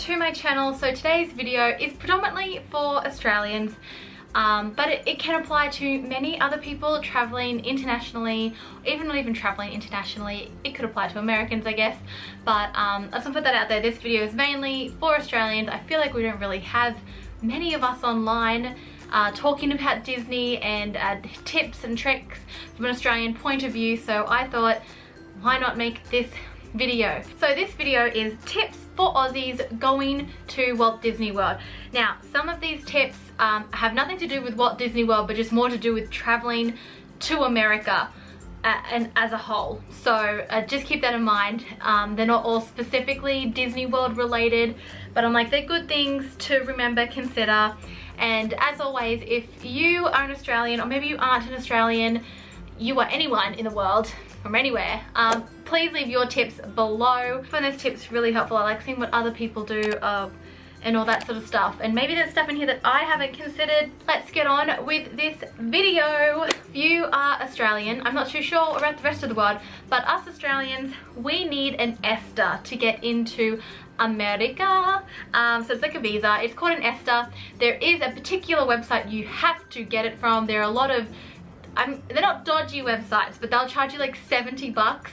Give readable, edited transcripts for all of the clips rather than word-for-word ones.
to my channel. So today's video is predominantly for Australians, but it can apply to many other people traveling internationally, even not even traveling internationally. It could apply to Americans, I guess, but I just want to put that out there. This video is mainly for Australians. I feel like we don't really have many of us online talking about Disney and tips and tricks from an Australian point of view, so I thought, why not make this video? So this video is tips for Aussies going to Walt Disney World. Now, some of these tips have nothing to do with Walt Disney World, but just more to do with traveling to America and as a whole. So just keep that in mind. They're not all specifically Disney World related, but I'm like, they're good things to remember, consider. And as always, if you are an Australian, or maybe you aren't an Australian, you are anyone in the world from anywhere, please leave your tips below. I find those tips really helpful. I like seeing what other people do and all that sort of stuff, and maybe there's stuff in here that I haven't considered. Let's get on with this video. If you are Australian, I'm not too sure about the rest of the world, but us Australians, we need an ESTA to get into America. So it's like a visa. It's called an ESTA. There is a particular website you have to get it from. There are a lot of they're not dodgy websites, but they'll charge you like 70 bucks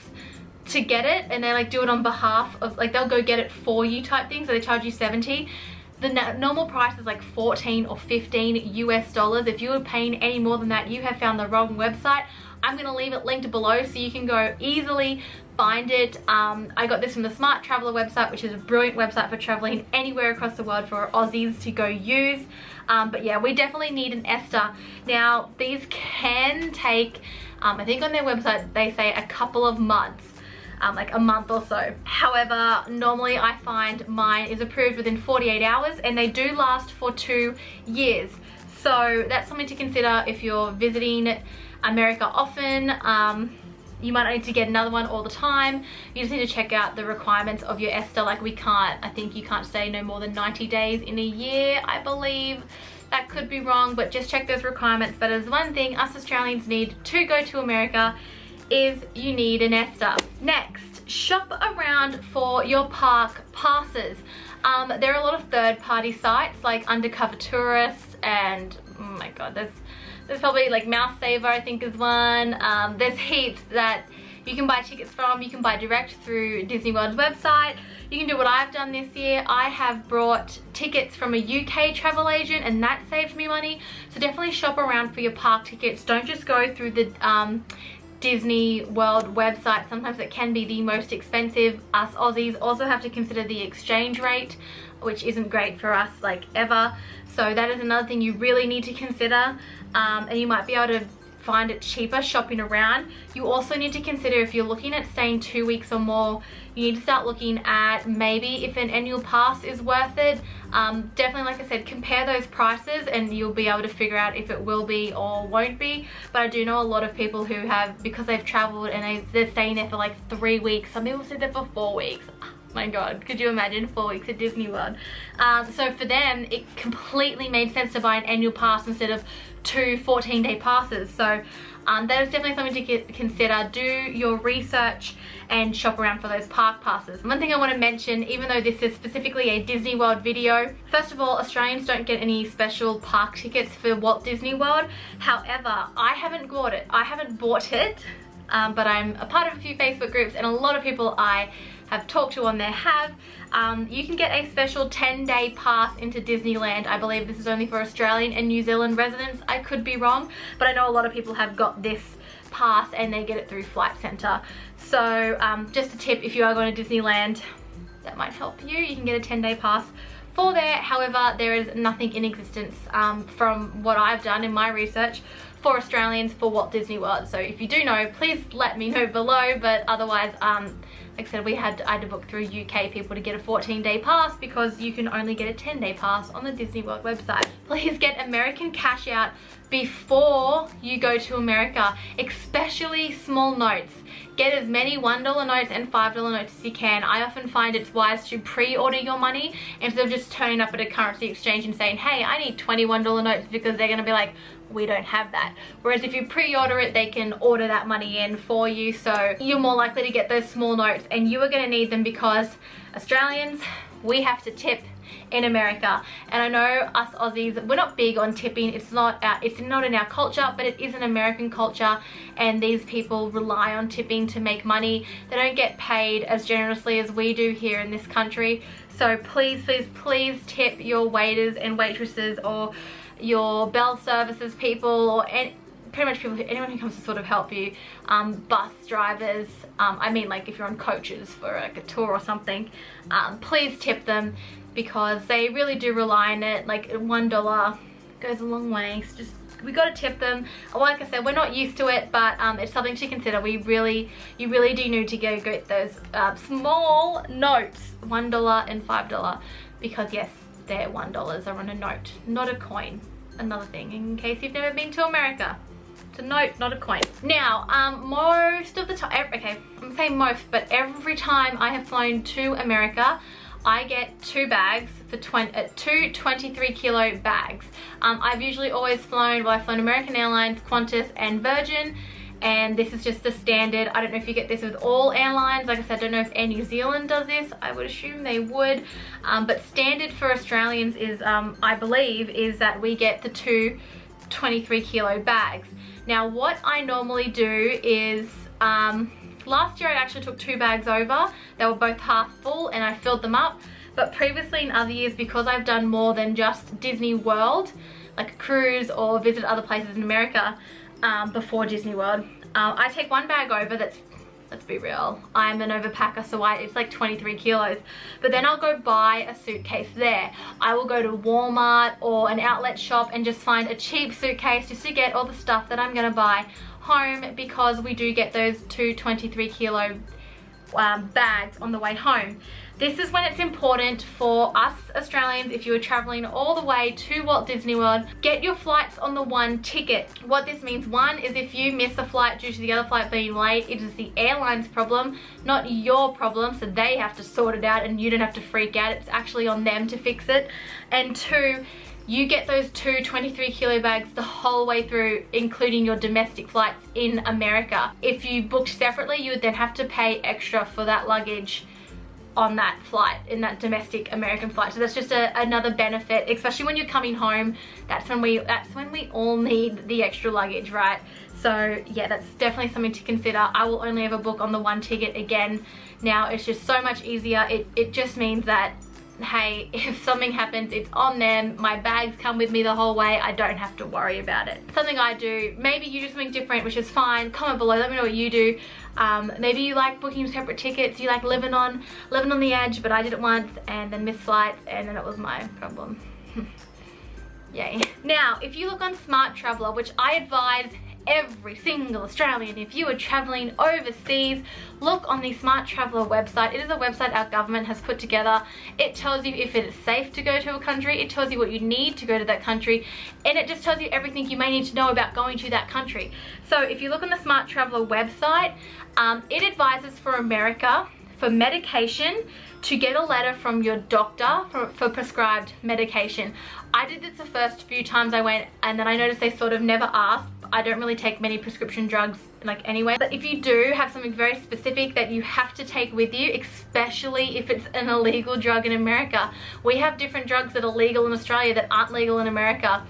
to get it, and they like do it on behalf of, like, they'll go get it for you type thing, so they charge you 70. The normal price is like 14 or 15 US dollars. If you were paying any more than that, you have found the wrong website. I'm gonna leave it linked below so you can go easily find it. I got this from the Smart Traveller website, which is a brilliant website for traveling anywhere across the world for Aussies to go use. But yeah, we definitely need an ESTA. Now, these can take, I think on their website they say a couple of months, like a month or so. However, normally I find mine is approved within 48 hours, and they do last for 2 years. So that's something to consider if you're visiting America often. You might not need to get another one all the time. You just need to check out the requirements of your ESTA. Like, I think you can't stay no more than 90 days in a year, I believe. That could be wrong, but just check those requirements. But as one thing us Australians need to go to America is you need an ESTA. Next, shop around for your park passes. There are a lot of third-party sites like Undercover Tourist, and oh my god, there's probably like Mouse Saver, I think, is one. There's heaps that you can buy tickets from. You can buy direct through Disney World's website. You can do what I've done this year. I have brought tickets from a UK travel agent, and that saved me money. So definitely shop around for your park tickets. Don't just go through the Disney World website. Sometimes it can be the most expensive. Us Aussies also have to consider the exchange rate, which isn't great for us, like, ever. So that is another thing you really need to consider, and you might be able to find it cheaper shopping around. You also need to consider, if you're looking at staying 2 weeks or more, you need to start looking at maybe if an annual pass is worth it. Definitely, like I said, compare those prices and you'll be able to figure out if it will be or won't be. But I do know a lot of people who have, because they've traveled and they're staying there for like 3 weeks. Some people stay there for 4 weeks. My god, could you imagine 4 weeks at Disney World? So for them, it completely made sense to buy an annual pass instead of 2 14-day passes. So that is definitely something to consider. Do your research and shop around for those park passes. One thing I want to mention, even though this is specifically a Disney World video, first of all, Australians don't get any special park tickets for Walt Disney World. However, I haven't bought it, but I'm a part of a few Facebook groups, and a lot of people I have talked to on there have. You can get a special 10-day pass into Disneyland. I believe this is only for Australian and New Zealand residents. I could be wrong, but I know a lot of people have got this pass and they get it through Flight Centre. So just a tip, if you are going to Disneyland, that might help you. You can get a 10-day pass for there. However, there is nothing in existence from what I've done in my research for Australians for Walt Disney World. So if you do know, please let me know below. But otherwise, like I said, I had to book through UK people to get a 14-day pass, because you can only get a 10-day pass on the Disney World website. Please get American cash out before you go to America, especially small notes. Get as many $1 notes and $5 notes as you can. I often find it's wise to pre-order your money instead of just turning up at a currency exchange and saying, hey, I need $21 notes, because they're gonna be like, we don't have that. Whereas if you pre-order it, they can order that money in for you, so you're more likely to get those small notes, and you are gonna need them because Australians, we have to tip in America. And I know us Aussies, we're not big on tipping. It's not in our culture, but it is an American culture, and these people rely on tipping to make money. They don't get paid as generously as we do here in this country. So please, please, please tip your waiters and waitresses, or your bell services people, or pretty much people, anyone who comes to sort of help you. Bus drivers, I mean, like if you're on coaches for like a tour or something, please tip them, because they really do rely on it. Like $1 goes a long way. So just, we got to tip them. Like I said, we're not used to it, but it's something to consider. You really do need to go get those small notes, $1 and $5, because yes, they're $1 are on a note, not a coin. Another thing, in case you've never been to America, it's a note, not a coin. Now, most of the time, okay, I'm saying most, but every time I have flown to America, I get 2 bags for 2 23 kilo bags. I've usually always flown, well, I've flown American Airlines, Qantas and Virgin, and this is just the standard. I don't know if you get this with all airlines. Like I said, I don't know if Air New Zealand does this. I would assume they would, but standard for Australians is, I believe, is that we get the 2 23 kilo bags. Now what I normally do is, last year I actually took 2 bags over. They were both half full and I filled them up. But previously in other years, because I've done more than just Disney World, like a cruise or visit other places in America before Disney World, I take 1 bag over that's, let's be real, I'm an overpacker, so it's like 23 kilos. But then I'll go buy a suitcase there. I will go to Walmart or an outlet shop and just find a cheap suitcase just to get all the stuff that I'm gonna buy home, because we do get those 2 23 kilo bags on the way home. This is when it's important for us Australians, if you are traveling all the way to Walt Disney World, get your flights on the one ticket. What this means, one, is if you miss a flight due to the other flight being late, it is the airline's problem, not your problem, so they have to sort it out and you don't have to freak out. It's actually on them to fix it. And 2, you get those 2 23 kilo bags the whole way through, including your domestic flights in America. If you booked separately, you would then have to pay extra for that luggage on that flight, in that domestic American flight. So that's just another benefit, especially when you're coming home. That's when we all need the extra luggage, right? So yeah, that's definitely something to consider. I will only ever book on the one ticket again. Now it's just so much easier. It just means that, hey, if something happens, it's on them. My bags come with me the whole way. I don't have to worry about it. Something I do, maybe you do something different, which is fine. Comment below, let me know what you do. Maybe you like booking separate tickets, you like living on the edge, but I did it once and then missed flights, and then it was my problem. Yay. Now, if you look on Smart Traveller, which I advise every single Australian, if you are traveling overseas, look on the Smart Traveller website. It is a website our government has put together. It tells you if it is safe to go to a country, it tells you what you need to go to that country, and it just tells you everything you may need to know about going to that country. So if you look on the Smart Traveller website, it advises for America, for medication, to get a letter from your doctor for prescribed medication. I did this the first few times I went, and then I noticed they sort of never asked. I don't really take many prescription drugs like anyway, but if you do have something very specific that you have to take with you, especially if it's an illegal drug in America, we have different drugs that are legal in Australia that aren't legal in America.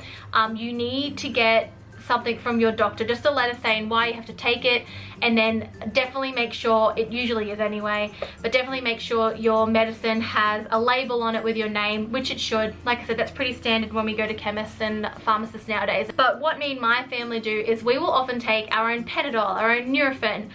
You need to get something from your doctor, just a letter saying why you have to take it, and then definitely make sure, it usually is anyway, but definitely make sure your medicine has a label on it with your name, which it should. Like I said, that's pretty standard when we go to chemists and pharmacists nowadays. But what me and my family do is we will often take our own Panadol, our own Nurofen,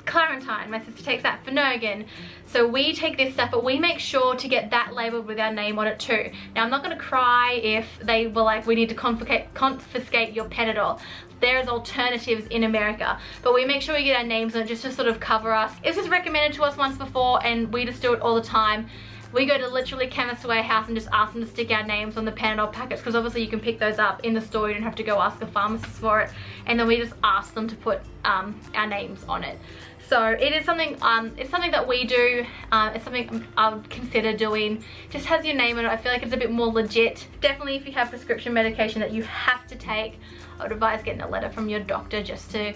Clarentine, my sister takes that, Phenergan. So we take this stuff, but we make sure to get that labeled with our name on it too. Now, I'm not gonna cry if they were like, we need to confiscate your Panadol. There's alternatives in America, but we make sure we get our names on it just to sort of cover us. It was recommended to us once before, and we just do it all the time. We go to literally Chemist Warehouse and just ask them to stick our names on the Panadol packets, because obviously you can pick those up in the store. You don't have to go ask a pharmacist for it. And then we just ask them to put our names on it. So it is something, it's something that we do. It's something I would consider doing. Just has your name on it. I feel like it's a bit more legit. Definitely if you have prescription medication that you have to take, I would advise getting a letter from your doctor just to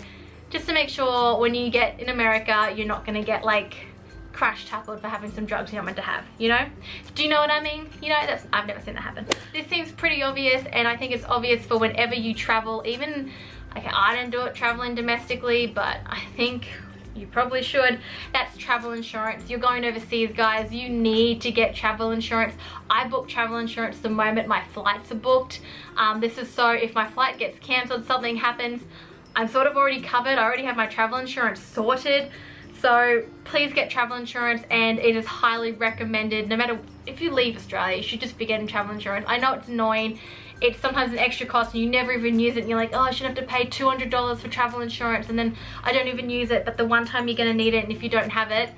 make sure when you get in America, you're not gonna get like crash tackled for having some drugs you're not meant to have, you know? Do you know what I mean? You know, I've never seen that happen. This seems pretty obvious, and I think it's obvious for whenever you travel, even, okay, I don't do it traveling domestically, but I think you probably should. That's travel insurance. You're going overseas, guys, you need to get travel insurance. I book travel insurance the moment my flights are booked. This is so if my flight gets cancelled, something happens, I'm sort of already covered. I already have my travel insurance sorted. So please get travel insurance, and it is highly recommended. No matter if you leave Australia, you should just be getting travel insurance. I know it's annoying. It's sometimes an extra cost and you never even use it, and you're like, oh, I should have to pay $200 for travel insurance, and then I don't even use it, but the one time you're gonna need it, and if you don't have it,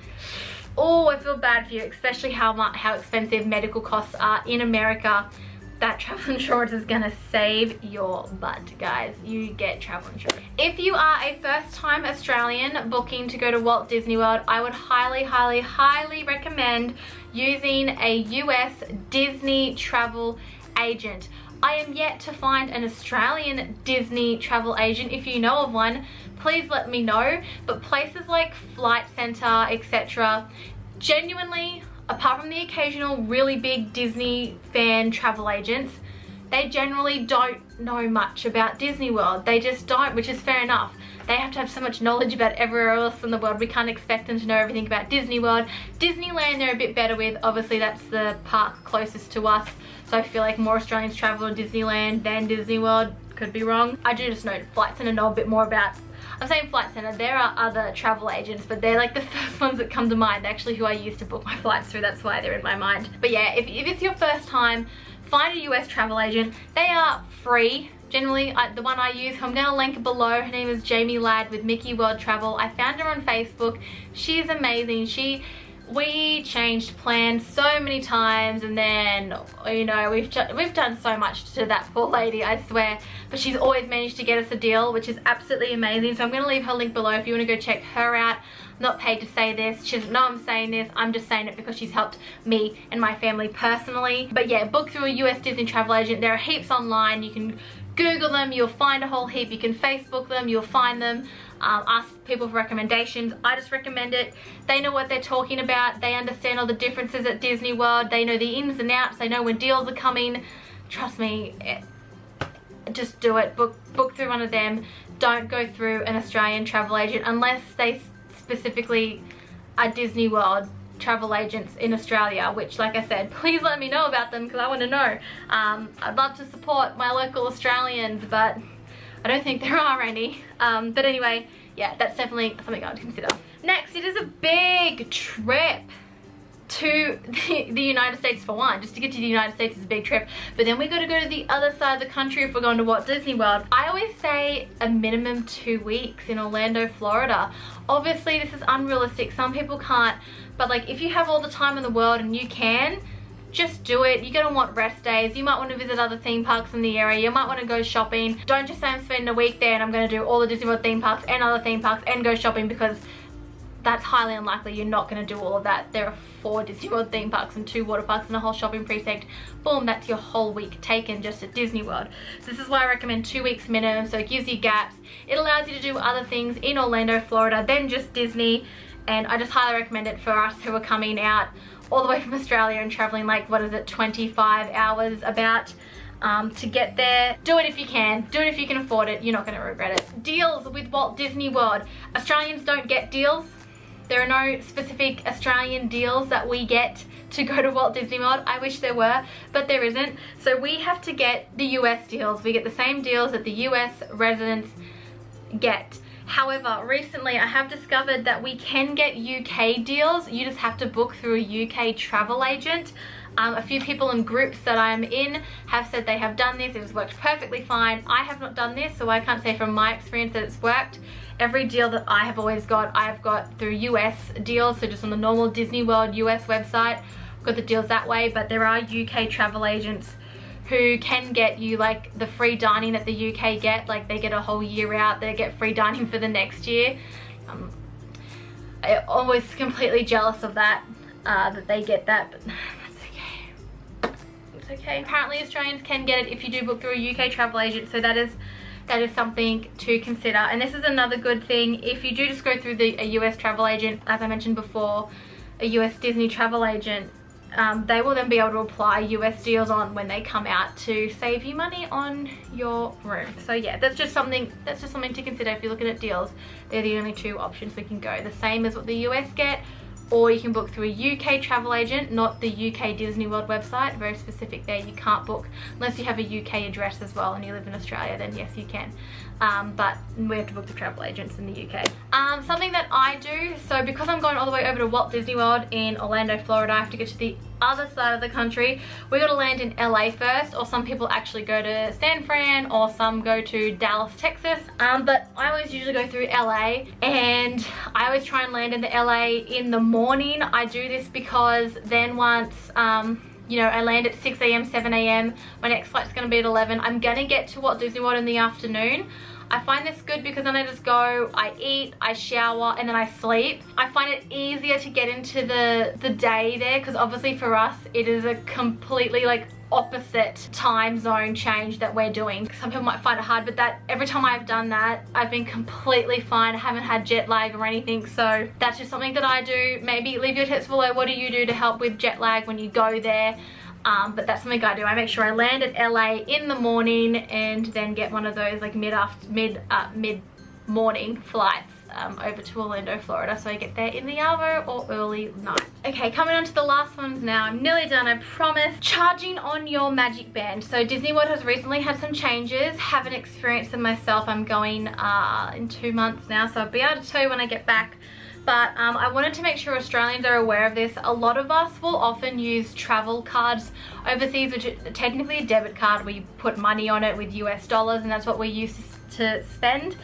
oh, I feel bad for you, especially how expensive medical costs are in America. That travel insurance is gonna save your butt, guys. You get travel insurance. If you are a first-time Australian booking to go to Walt Disney World, I would highly, highly, highly recommend using a US Disney travel agent. I am yet to find an Australian Disney travel agent. If you know of one, please let me know. But places like Flight Centre, etc., genuinely, apart from the occasional really big Disney fan travel agents, they generally don't know much about Disney World. They just don't, which is fair enough. They have to have so much knowledge about everywhere else in the world. We can't expect them to know everything about Disney World. Disneyland they're a bit better with. Obviously that's the park closest to us. So I feel like more Australians travel to Disneyland than Disney World. Could be wrong. I do just know Flight Centre know a bit more about. I'm saying Flight Centre, there are other travel agents, but they're like the first ones that come to mind. They're actually who I used to book my flights through, that's why they're in my mind. But yeah, if it's your first time, find a US travel agent. They are free. Generally, the one I use, who I'm going to link below, her name is Jamie Ladd with Mickey World Travel. I found her on Facebook. She's amazing. We changed plans so many times, and then, you know, we've done so much to that poor lady, I swear, but she's always managed to get us a deal, which is absolutely amazing. So I'm going to leave her link below if you want to go check her out. I'm not paid to say this. She doesn't know I'm saying this. I'm just saying it because she's helped me and my family personally. But yeah, book through a US Disney travel agent. There are heaps online. You can Google them, you'll find a whole heap. You can Facebook them, you'll find them. Ask people for recommendations. I just recommend it. They know what they're talking about. They understand all the differences at Disney World. They know the ins and outs. They know when deals are coming. Trust me, just do it. Book through one of them. Don't go through an Australian travel agent unless they specifically are Disney World travel agents in Australia, which, like I said, please let me know about them because I want to know. I'd love to support my local Australians, but I don't think there are any. But anyway, yeah, that's definitely something I would consider. Next, it is a big trip to the United States for one. Just to get to the United States is a big trip, but then we got to go to the other side of the country if we're going to Walt Disney World. I always say a minimum 2 weeks in Orlando, Florida. Obviously this is unrealistic, some people can't, but like if you have all the time in the world and you can, just do it. You're gonna want rest days. You might want to visit other theme parks in the area. You might want to go shopping. Don't just say I'm spending a week there and I'm going to do all the Disney World theme parks and other theme parks and go shopping, because that's highly unlikely. You're not going to do all of that. There are 4 Disney World theme parks and 2 water parks and a whole shopping precinct. Boom, that's your whole week taken just at Disney World. So this is why I recommend 2 weeks minimum, so it gives you gaps. It allows you to do other things in Orlando, Florida than just Disney, and I just highly recommend it for us who are coming out all the way from Australia and traveling like, what is it, 25 hours about to get there. Do it if you can. Do it if you can afford it. You're not going to regret it. Deals with Walt Disney World. Australians don't get deals. There are no specific Australian deals that we get to go to Walt Disney World. I wish there were, but there isn't. So we have to get the US deals. We get the same deals that the US residents get. However, recently I have discovered that we can get UK deals. You just have to book through a UK travel agent. A few people in groups that I'm in have said they have done this. It has worked perfectly fine. I have not done this, so I can't say from my experience that it's worked. Every deal that I have always got, I have got through US deals, so just on the normal Disney World US website. I've got the deals that way, but there are UK travel agents who can get you like the free dining that the UK get. Like they get a whole year out, they get free dining for the next year. I'm always completely jealous of that, that they get that, but it's okay. Apparently Australians can get it if you do book through a UK travel agent, so that is something to consider. And this is another good thing, if you do just go through a US travel agent, as I mentioned before, a US Disney travel agent, they will then be able to apply US deals on when they come out to save you money on your room. So yeah, that's just something to consider if you're looking at deals. They're the only two options we can go. The same as what the US get, or you can book through a UK travel agent, not the UK Disney World website. Very specific there. You can't book unless you have a UK address as well and you live in Australia, then yes you can. But we have to book the travel agents in the UK. Something that I do, so because I'm going all the way over to Walt Disney World in Orlando, Florida, I have to get to the other side of the country. We got to land in LA first, or some people actually go to San Fran, or some go to Dallas, Texas. But I always usually go through LA, and I always try and land in the LA in the morning. I do this because then once you know, I land at 6 AM, 7 AM. My next flight's gonna be at 11. I'm gonna get to Walt Disney World in the afternoon. I find this good because then I just go, I eat, I shower, and then I sleep. I find it easier to get into the day there, because obviously for us, it is a completely like opposite time zone change that we're doing. Some people might find it hard, but that every time I've done that, I've been completely fine. I haven't had jet lag or anything, so that's just something that I do. Maybe leave your tips below. What do you do to help with jet lag when you go there? But that's something I do. I make sure I land at LA in the morning and then get one of those like mid-morning flights over to Orlando, Florida, so I get there in the hour or early night. Okay, coming on to the last ones now. I'm nearly done, I promise. Charging on your Magic Band. So Disney World has recently had some changes. Haven't experienced them myself. I'm going in 2 months now, so I'll be able to tell you when I get back. But I wanted to make sure Australians are aware of this. A lot of us will often use travel cards overseas, which is technically a debit card where you put money on it with US dollars, and that's what we use to spend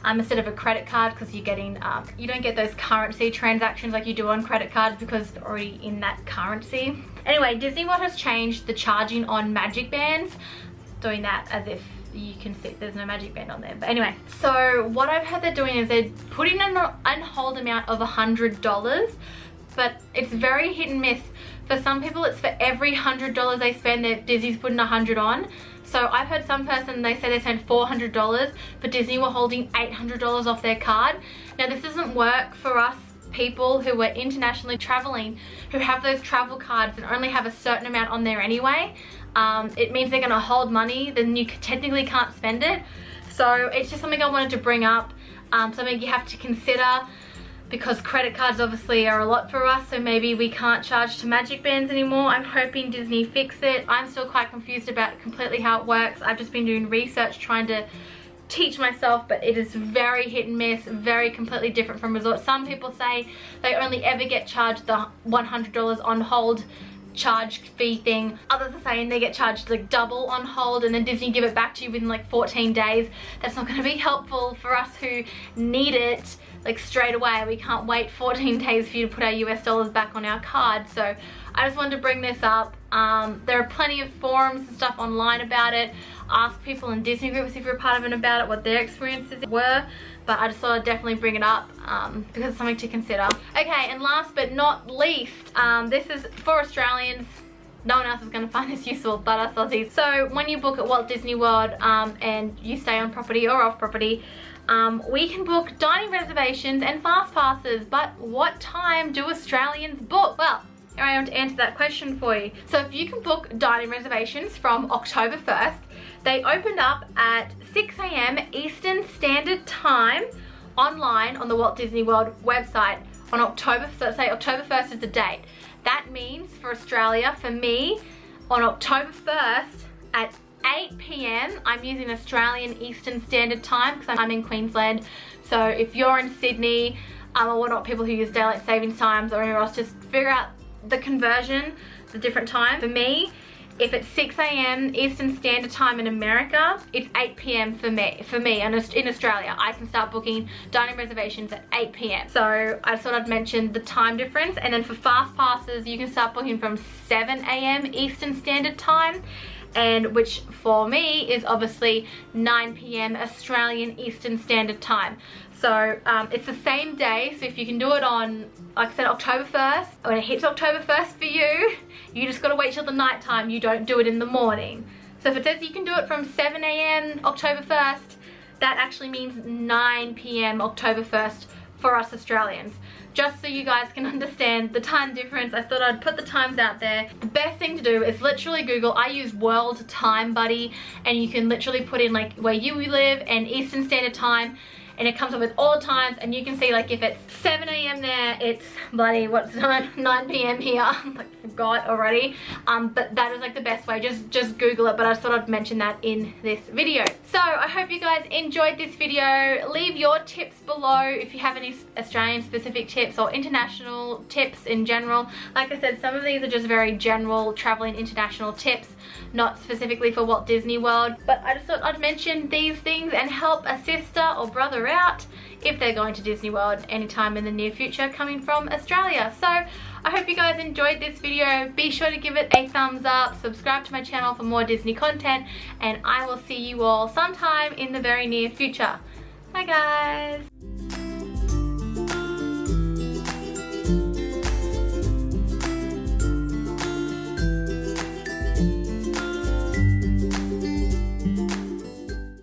instead of a credit card, because you're getting, you don't get those currency transactions like you do on credit cards because they're already in that currency. Anyway, Disney World has changed the charging on Magic Bands, doing that as if you can see there's no Magic Band on there. But anyway, so what I've heard they're doing is they're putting an on-hold amount of $100, but it's very hit and miss. For some people, it's for every $100 they spend, Disney's putting 100 on. So I've heard some person, they say they spent $400, but Disney were holding $800 off their card. Now this doesn't work for us people who are internationally traveling, who have those travel cards and only have a certain amount on there anyway. It means they're gonna hold money, then you technically can't spend it. So it's just something I wanted to bring up, something you have to consider, because credit cards obviously are a lot for us, so maybe we can't charge to Magic Bands anymore. I'm hoping Disney fix it. I'm still quite confused about completely how it works. I've just been doing research trying to teach myself, but it is very hit and miss, very completely different from resorts. Some people say they only ever get charged the $100 on hold charge fee thing. Others are saying they get charged like double on hold and then Disney give it back to you within like 14 days. That's not going to be helpful for us who need it like straight away. We can't wait 14 days for you to put our US dollars back on our card. So I just wanted to bring this up. There are plenty of forums and stuff online about it. Ask people in Disney groups if you're a part of it about it, what their experiences were. But I just thought I'd definitely bring it up because it's something to consider. Okay, and last but not least, this is for Australians. No one else is going to find this useful but us Aussies. So when you book at Walt Disney World and you stay on property or off property, we can book dining reservations and fast passes. But what time do Australians book? Well, here I am to answer that question for you. So if you can book dining reservations from October 1st, they opened up at 6 AM Eastern Standard Time online on the Walt Disney World website on October, so let's say October 1st is the date. That means for Australia, for me, on October 1st at 8 PM, I'm using Australian Eastern Standard Time because I'm in Queensland. So if you're in Sydney or whatnot, people who use daylight savings times or anywhere else, just figure out the conversion, the different time. For me, if it's 6 AM Eastern Standard Time in America, it's 8 PM for me. And in Australia, I can start booking dining reservations at 8 PM. So I thought I'd mention the time difference. And then for fast passes, you can start booking from 7 AM Eastern Standard Time, and which for me is obviously 9 PM Australian Eastern Standard Time. So it's the same day, so if you can do it on, like I said, October 1st, when it hits October 1st for you, you just gotta wait till the night time, you don't do it in the morning. So if it says you can do it from 7 AM October 1st, that actually means 9 PM October 1st for us Australians. Just so you guys can understand the time difference, I thought I'd put the times out there. The best thing to do is literally Google. I use World Time Buddy, and you can literally put in like where you live and Eastern Standard Time, and it comes up with all the times, and you can see like if it's 7 AM there, it's bloody, what's the time? 9 PM here. I forgot already. But that is like the best way. Just Google it, but I just thought I'd mention that in this video. So I hope you guys enjoyed this video. Leave your tips below if you have any Australian specific tips or international tips in general. Like I said, some of these are just very general traveling international tips, not specifically for Walt Disney World, but I just thought I'd mention these things and help a sister or brother out if they're going to Disney World anytime in the near future coming from Australia. So I hope you guys enjoyed this video. Be sure to give it a thumbs up, subscribe to my channel for more Disney content, and I will see you all sometime in the very near future. Bye guys!